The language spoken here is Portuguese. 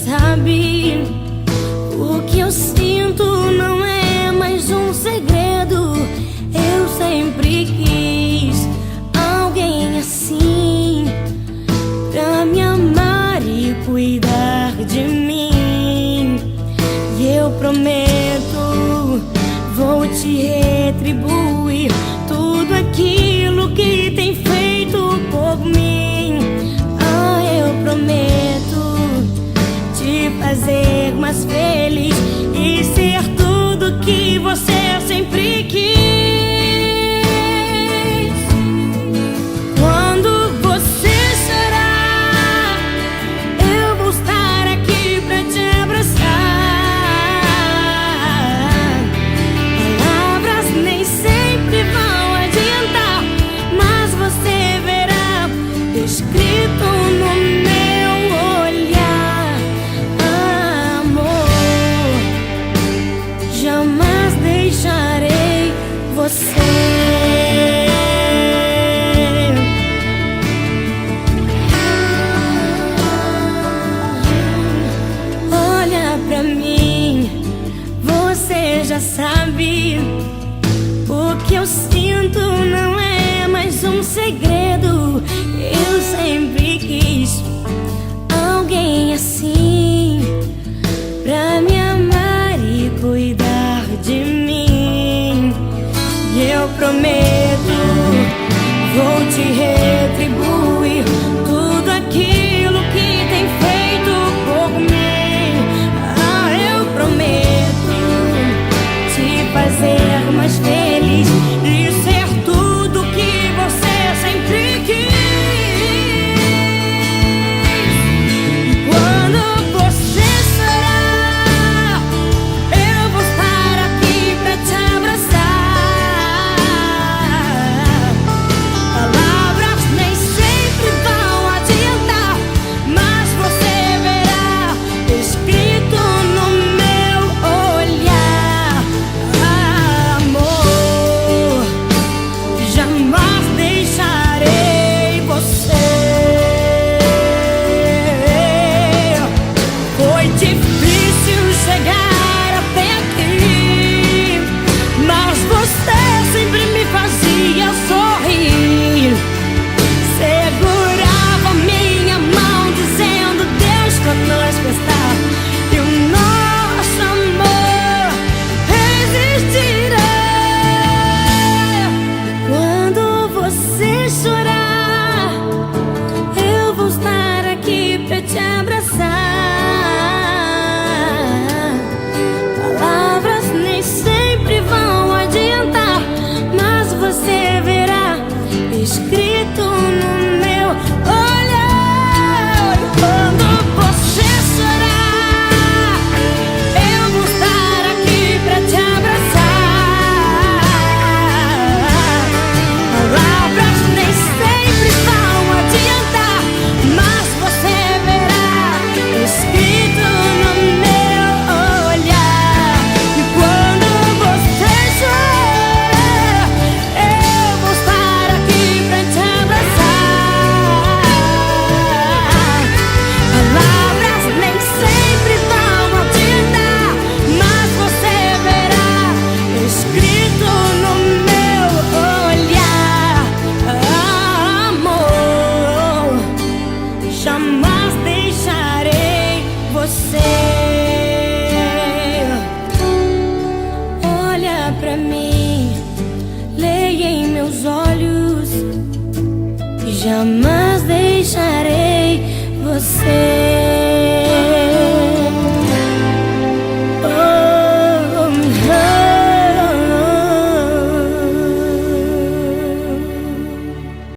sabe. O que eu sinto não é mais um segredo. Eu sempre quis alguém assim, pra me amar e cuidar de mim. E eu prometo, vou te retribuir tudo aquilo que tem feito por mim. Ah, eu prometo te fazer mais feliz e ser tudo que você sempre quis. Quando você chorar, eu vou estar aqui pra te abraçar. Palavras nem sempre vão adiantar, mas você verá escrito no meu olhar. Amor, jamais deixarei você. Olha pra mim, você já sabe. O que eu sinto não é mais um segredo. Eu sempre quis alguém assim, pra me amar e cuidar de mim. E eu prometo, vou te retribuir tudo aquilo que tem feito por mim. Ah, eu prometo te fazer mais feliz e ser tudo que você sempre quis. E quando você chorar, eu vou estar aqui pra te abraçar. Palavras nem sempre vão adiantar, mas você verá escrito no meu olhar. Amor, jamais deixarei você. Foi difícil chegar até aqui, mas você sempre me fazia sorrir. Segurava minha mão dizendo: Deus conosco está, e o nosso amor resistirá. Quando você chorar, eu vou estar aqui pra te abraçar. Palavras nem sempre vão adiantar, mas você verá escrito no meu olhar. Quando você chorar, eu vou estar aqui pra te abraçar. Palavras nem sempre vão adiantar, mas você verá escrito no meu olhar. E quando você chorar, eu vou estar aqui pra te abraçar. Palavras nem sempre vão adiantar, mas você verá escrito no meu olhar. Amor, jamais deixarei você. Olha pra mim, leia em meus olhos, jamais deixarei você.